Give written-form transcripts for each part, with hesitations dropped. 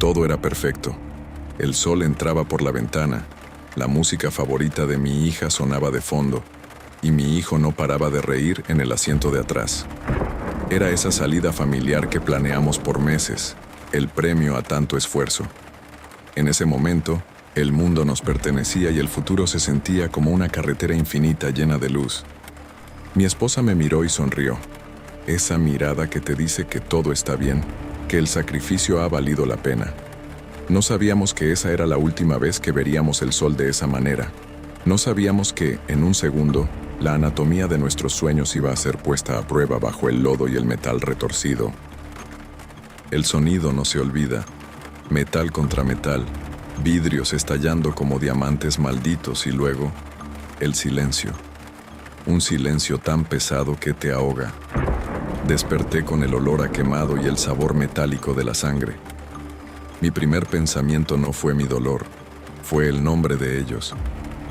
Todo era perfecto. El sol entraba por la ventana, la música favorita de mi hija sonaba de fondo, y mi hijo no paraba de reír en el asiento de atrás. Era esa salida familiar que planeamos por meses, el premio a tanto esfuerzo. En ese momento, el mundo nos pertenecía y el futuro se sentía como una carretera infinita llena de luz. Mi esposa me miró y sonrió. Esa mirada que te dice que todo está bien, que el sacrificio ha valido la pena. No sabíamos que esa era la última vez que veríamos el sol de esa manera. No sabíamos que, en un segundo, la anatomía de nuestros sueños iba a ser puesta a prueba bajo el lodo y el metal retorcido. El sonido no se olvida. Metal contra metal, vidrios estallando como diamantes malditos y luego, el silencio. Un silencio tan pesado que te ahoga. Desperté con el olor a quemado y el sabor metálico de la sangre. Mi primer pensamiento no fue mi dolor, fue el nombre de ellos.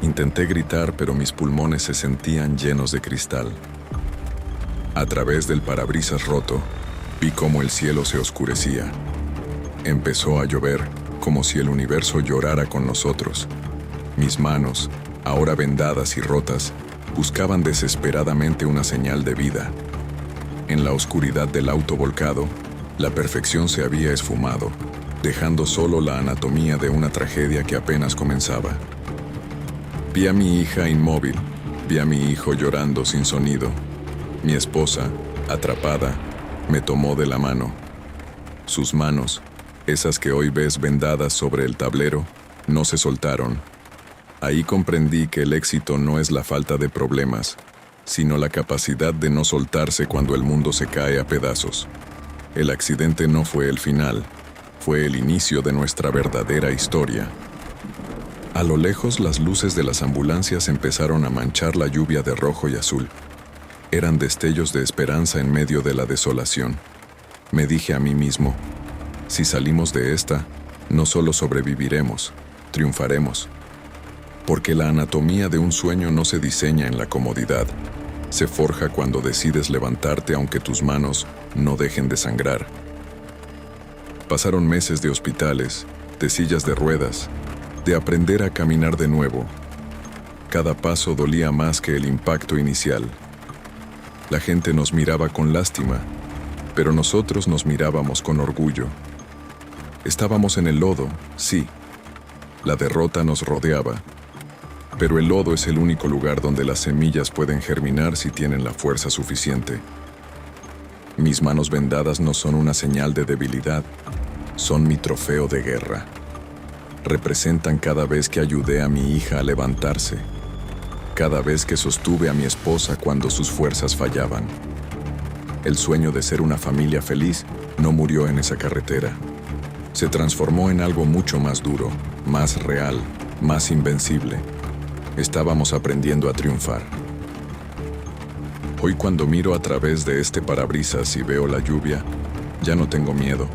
Intenté gritar, pero mis pulmones se sentían llenos de cristal. A través del parabrisas roto, vi cómo el cielo se oscurecía. Empezó a llover, como si el universo llorara con nosotros. Mis manos, ahora vendadas y rotas, buscaban desesperadamente una señal de vida. En la oscuridad del auto volcado, la perfección se había esfumado, dejando solo la anatomía de una tragedia que apenas comenzaba. Vi a mi hija inmóvil, vi a mi hijo llorando sin sonido. Mi esposa, atrapada, me tomó de la mano. Sus manos, esas que hoy ves vendadas sobre el tablero, no se soltaron. Ahí comprendí que el éxito no es la falta de problemas, sino la capacidad de no soltarse cuando el mundo se cae a pedazos. El accidente no fue el final, fue el inicio de nuestra verdadera historia. A lo lejos, las luces de las ambulancias empezaron a manchar la lluvia de rojo y azul. Eran destellos de esperanza en medio de la desolación. Me dije a mí mismo, si salimos de esta, no solo sobreviviremos, triunfaremos. Porque la anatomía de un sueño no se diseña en la comodidad, se forja cuando decides levantarte aunque tus manos no dejen de sangrar. Pasaron meses de hospitales, de sillas de ruedas, de aprender a caminar de nuevo. Cada paso dolía más que el impacto inicial. La gente nos miraba con lástima, pero nosotros nos mirábamos con orgullo. Estábamos en el lodo, sí. La derrota nos rodeaba, pero el lodo es el único lugar donde las semillas pueden germinar si tienen la fuerza suficiente. Mis manos vendadas no son una señal de debilidad, son mi trofeo de guerra. Representan cada vez que ayudé a mi hija a levantarse, cada vez que sostuve a mi esposa cuando sus fuerzas fallaban. El sueño de ser una familia feliz no murió en esa carretera. Se transformó en algo mucho más duro, más real, más invencible. Estábamos aprendiendo a triunfar. Hoy cuando miro a través de este parabrisas y veo la lluvia, ya no tengo miedo.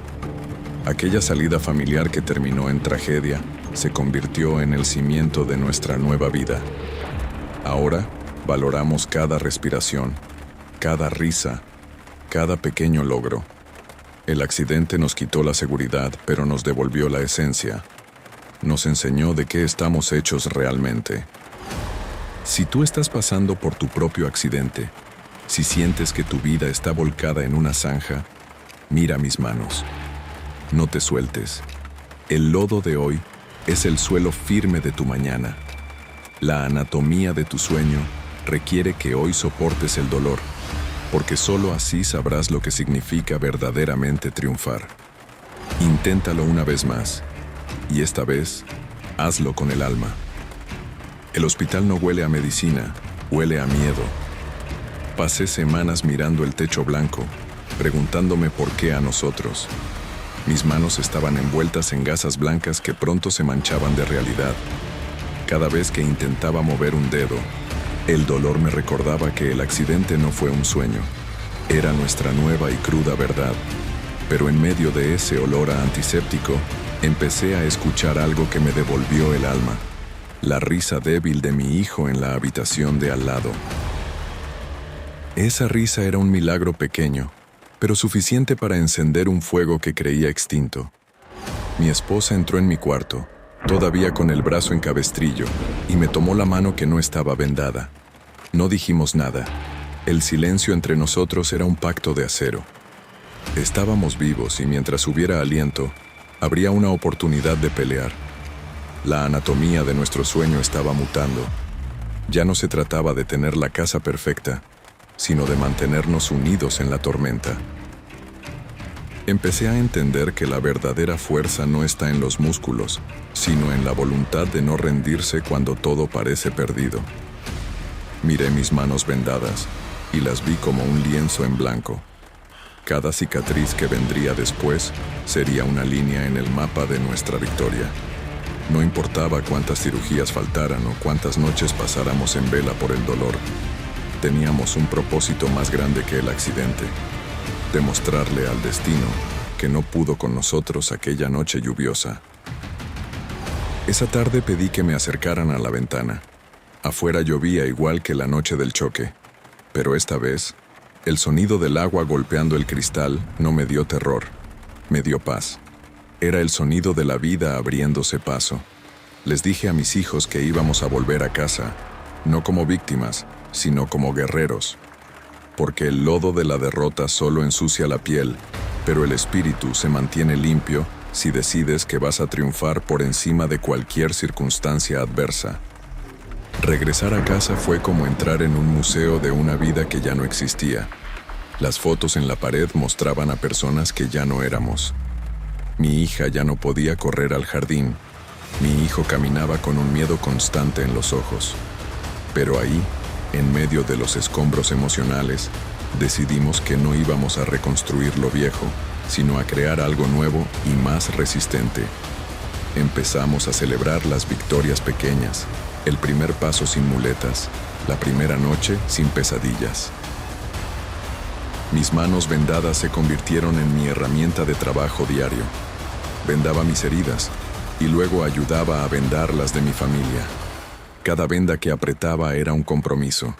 Aquella salida familiar que terminó en tragedia se convirtió en el cimiento de nuestra nueva vida. Ahora valoramos cada respiración, cada risa, cada pequeño logro. El accidente nos quitó la seguridad, pero nos devolvió la esencia. Nos enseñó de qué estamos hechos realmente. Si tú estás pasando por tu propio accidente, si sientes que tu vida está volcada en una zanja, mira mis manos. No te sueltes. El lodo de hoy es el suelo firme de tu mañana. La anatomía de tu sueño requiere que hoy soportes el dolor, porque solo así sabrás lo que significa verdaderamente triunfar. Inténtalo una vez más, y esta vez, hazlo con el alma. El hospital no huele a medicina, huele a miedo. Pasé semanas mirando el techo blanco, preguntándome por qué a nosotros. Mis manos estaban envueltas en gasas blancas que pronto se manchaban de realidad. Cada vez que intentaba mover un dedo, el dolor me recordaba que el accidente no fue un sueño. Era nuestra nueva y cruda verdad. Pero en medio de ese olor a antiséptico, empecé a escuchar algo que me devolvió el alma. La risa débil de mi hijo en la habitación de al lado. Esa risa era un milagro pequeño, pero suficiente para encender un fuego que creía extinto. Mi esposa entró en mi cuarto, todavía con el brazo en cabestrillo, y me tomó la mano que no estaba vendada. No dijimos nada. El silencio entre nosotros era un pacto de acero. Estábamos vivos y mientras hubiera aliento, habría una oportunidad de pelear. La anatomía de nuestro sueño estaba mutando. Ya no se trataba de tener la casa perfecta, sino de mantenernos unidos en la tormenta. Empecé a entender que la verdadera fuerza no está en los músculos, sino en la voluntad de no rendirse cuando todo parece perdido. Miré mis manos vendadas y las vi como un lienzo en blanco. Cada cicatriz que vendría después sería una línea en el mapa de nuestra victoria. No importaba cuántas cirugías faltaran o cuántas noches pasáramos en vela por el dolor. Teníamos un propósito más grande que el accidente: demostrarle al destino que no pudo con nosotros aquella noche lluviosa. Esa tarde pedí que me acercaran a la ventana. Afuera llovía igual que la noche del choque, pero esta vez, el sonido del agua golpeando el cristal no me dio terror, me dio paz. Era el sonido de la vida abriéndose paso. Les dije a mis hijos que íbamos a volver a casa, no como víctimas, sino como guerreros. Porque el lodo de la derrota solo ensucia la piel, pero el espíritu se mantiene limpio si decides que vas a triunfar por encima de cualquier circunstancia adversa. Regresar a casa fue como entrar en un museo de una vida que ya no existía. Las fotos en la pared mostraban a personas que ya no éramos. Mi hija ya no podía correr al jardín. Mi hijo caminaba con un miedo constante en los ojos. Pero ahí, en medio de los escombros emocionales, decidimos que no íbamos a reconstruir lo viejo, sino a crear algo nuevo y más resistente. Empezamos a celebrar las victorias pequeñas, el primer paso sin muletas, la primera noche sin pesadillas. Mis manos vendadas se convirtieron en mi herramienta de trabajo diario. Vendaba mis heridas y luego ayudaba a vendar las de mi familia. Cada venda que apretaba era un compromiso.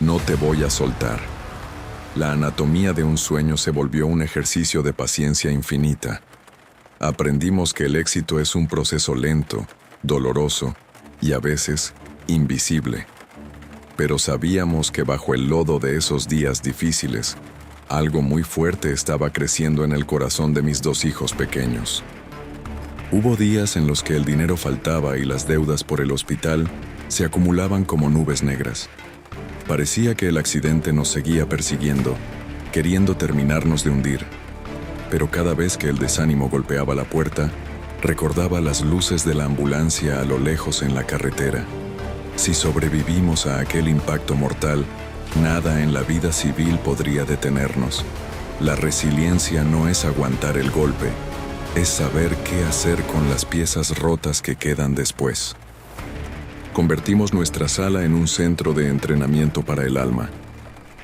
No te voy a soltar. La anatomía de un sueño se volvió un ejercicio de paciencia infinita. Aprendimos que el éxito es un proceso lento, doloroso y a veces invisible. Pero sabíamos que bajo el lodo de esos días difíciles, algo muy fuerte estaba creciendo en el corazón de mis 2 hijos pequeños. Hubo días en los que el dinero faltaba y las deudas por el hospital se acumulaban como nubes negras. Parecía que el accidente nos seguía persiguiendo, queriendo terminarnos de hundir. Pero cada vez que el desánimo golpeaba la puerta, recordaba las luces de la ambulancia a lo lejos en la carretera. Si sobrevivimos a aquel impacto mortal, nada en la vida civil podría detenernos. La resiliencia no es aguantar el golpe, es saber qué hacer con las piezas rotas que quedan después. Convertimos nuestra sala en un centro de entrenamiento para el alma.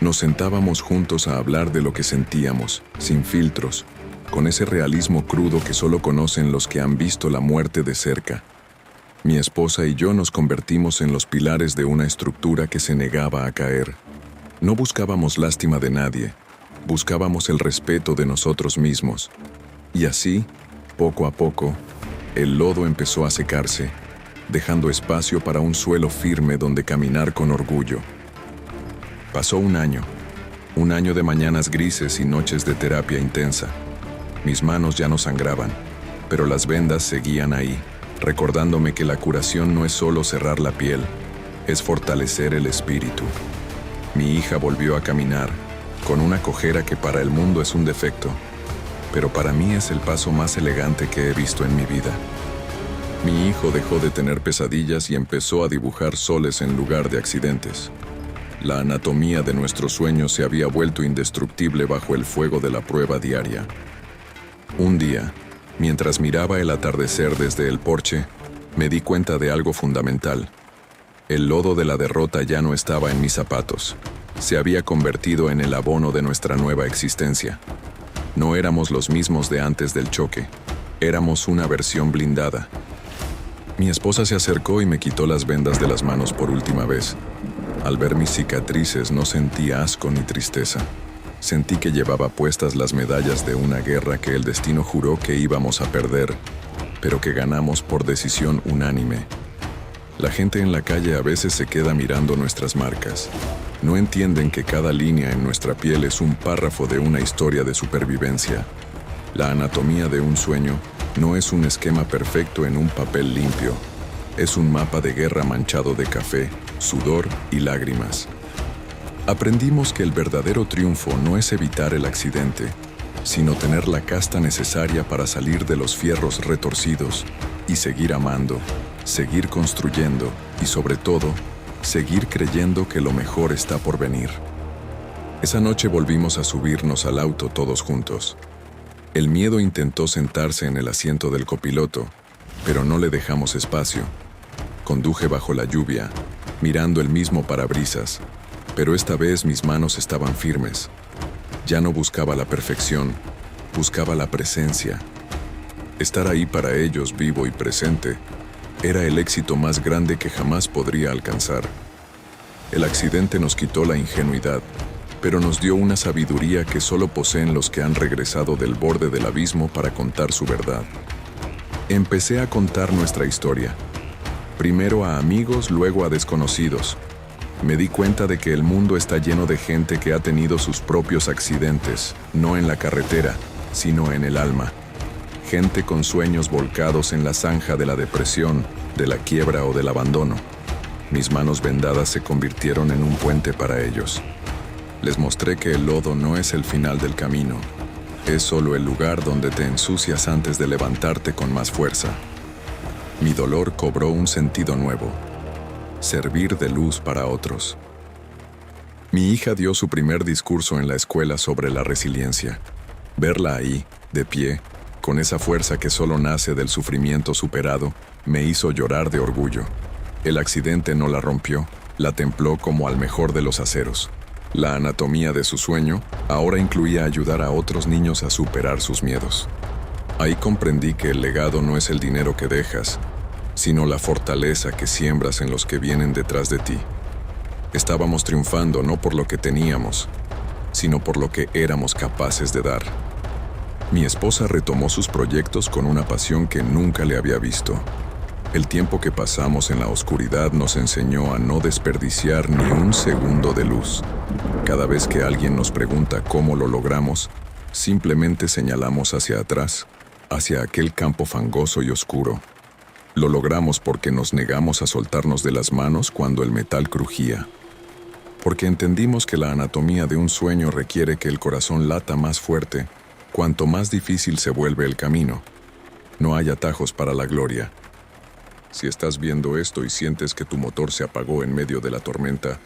Nos sentábamos juntos a hablar de lo que sentíamos, sin filtros, con ese realismo crudo que solo conocen los que han visto la muerte de cerca. Mi esposa y yo nos convertimos en los pilares de una estructura que se negaba a caer. No buscábamos lástima de nadie, buscábamos el respeto de nosotros mismos. Y así, poco a poco, el lodo empezó a secarse, dejando espacio para un suelo firme donde caminar con orgullo. Pasó un año de mañanas grises y noches de terapia intensa. Mis manos ya no sangraban, pero las vendas seguían ahí, recordándome que la curación no es solo cerrar la piel, es fortalecer el espíritu. Mi hija volvió a caminar, con una cojera que para el mundo es un defecto, pero para mí es el paso más elegante que he visto en mi vida. Mi hijo dejó de tener pesadillas y empezó a dibujar soles en lugar de accidentes. La anatomía de nuestros sueños se había vuelto indestructible bajo el fuego de la prueba diaria. Un día, mientras miraba el atardecer desde el porche, me di cuenta de algo fundamental. El lodo de la derrota ya no estaba en mis zapatos. Se había convertido en el abono de nuestra nueva existencia. No éramos los mismos de antes del choque. Éramos una versión blindada. Mi esposa se acercó y me quitó las vendas de las manos por última vez. Al ver mis cicatrices no sentí asco ni tristeza. Sentí que llevaba puestas las medallas de una guerra que el destino juró que íbamos a perder, pero que ganamos por decisión unánime. La gente en la calle a veces se queda mirando nuestras marcas. No entienden que cada línea en nuestra piel es un párrafo de una historia de supervivencia. La anatomía de un sueño no es un esquema perfecto en un papel limpio. Es un mapa de guerra manchado de café, sudor y lágrimas. Aprendimos que el verdadero triunfo no es evitar el accidente, sino tener la casta necesaria para salir de los fierros retorcidos y seguir amando, seguir construyendo y, sobre todo, seguir creyendo que lo mejor está por venir. Esa noche volvimos a subirnos al auto todos juntos. El miedo intentó sentarse en el asiento del copiloto, pero no le dejamos espacio. Conduje bajo la lluvia, mirando el mismo parabrisas, pero esta vez mis manos estaban firmes. Ya no buscaba la perfección, buscaba la presencia. Estar ahí para ellos, vivo y presente, era el éxito más grande que jamás podría alcanzar. El accidente nos quitó la ingenuidad, pero nos dio una sabiduría que solo poseen los que han regresado del borde del abismo para contar su verdad. Empecé a contar nuestra historia. Primero a amigos, luego a desconocidos. Me di cuenta de que el mundo está lleno de gente que ha tenido sus propios accidentes, no en la carretera, sino en el alma. Gente con sueños volcados en la zanja de la depresión, de la quiebra o del abandono. Mis manos vendadas se convirtieron en un puente para ellos. Les mostré que el lodo no es el final del camino, es solo el lugar donde te ensucias antes de levantarte con más fuerza. Mi dolor cobró un sentido nuevo. Servir de luz para otros. Mi hija dio su primer discurso en la escuela sobre la resiliencia. Verla ahí, de pie, con esa fuerza que solo nace del sufrimiento superado, me hizo llorar de orgullo. El accidente no la rompió, la templó como al mejor de los aceros. La anatomía de su sueño ahora incluía ayudar a otros niños a superar sus miedos. Ahí comprendí que el legado no es el dinero que dejas, sino la fortaleza que siembras en los que vienen detrás de ti. Estábamos triunfando no por lo que teníamos, sino por lo que éramos capaces de dar. Mi esposa retomó sus proyectos con una pasión que nunca le había visto. El tiempo que pasamos en la oscuridad nos enseñó a no desperdiciar ni un segundo de luz. Cada vez que alguien nos pregunta cómo lo logramos, simplemente señalamos hacia atrás, hacia aquel campo fangoso y oscuro. Lo logramos porque nos negamos a soltarnos de las manos cuando el metal crujía. Porque entendimos que la anatomía de un sueño requiere que el corazón lata más fuerte, cuanto más difícil se vuelve el camino. No hay atajos para la gloria. Si estás viendo esto y sientes que tu motor se apagó en medio de la tormenta,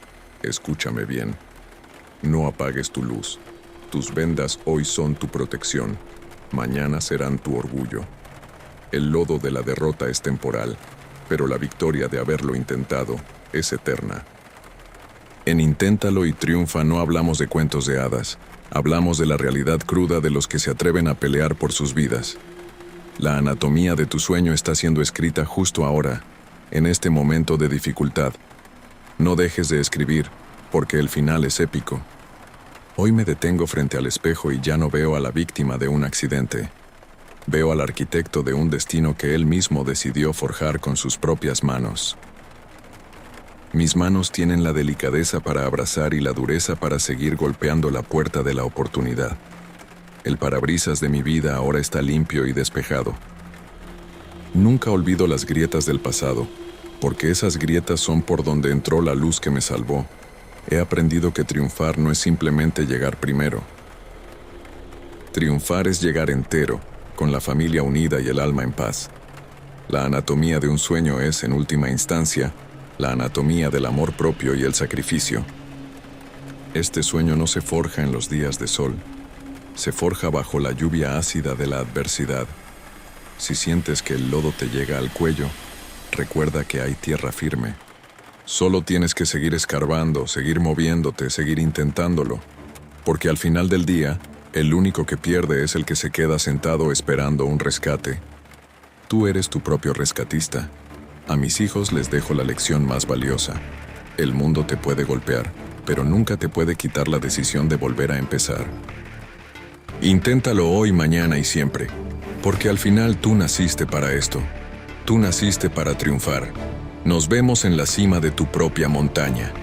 escúchame bien. No apagues tu luz. Tus vendas hoy son tu protección. Mañana serán tu orgullo. El lodo de la derrota es temporal, pero la victoria de haberlo intentado es eterna. En Inténtalo y Triunfa no hablamos de cuentos de hadas, hablamos de la realidad cruda de los que se atreven a pelear por sus vidas. La anatomía de tu sueño está siendo escrita justo ahora, en este momento de dificultad. No dejes de escribir, porque el final es épico. Hoy me detengo frente al espejo y ya no veo a la víctima de un accidente. Veo al arquitecto de un destino que él mismo decidió forjar con sus propias manos. Mis manos tienen la delicadeza para abrazar y la dureza para seguir golpeando la puerta de la oportunidad. El parabrisas de mi vida ahora está limpio y despejado. Nunca olvido las grietas del pasado, porque esas grietas son por donde entró la luz que me salvó. He aprendido que triunfar no es simplemente llegar primero. Triunfar es llegar entero, con la familia unida y el alma en paz. La anatomía de un sueño es, en última instancia, la anatomía del amor propio y el sacrificio. Este sueño no se forja en los días de sol, se forja bajo la lluvia ácida de la adversidad. Si sientes que el lodo te llega al cuello, recuerda que hay tierra firme. Solo tienes que seguir escarbando, seguir moviéndote, seguir intentándolo, porque al final del día, el único que pierde es el que se queda sentado esperando un rescate. Tú eres tu propio rescatista. A mis hijos les dejo la lección más valiosa. El mundo te puede golpear, pero nunca te puede quitar la decisión de volver a empezar. Inténtalo hoy, mañana y siempre, porque al final tú naciste para esto. Tú naciste para triunfar. Nos vemos en la cima de tu propia montaña.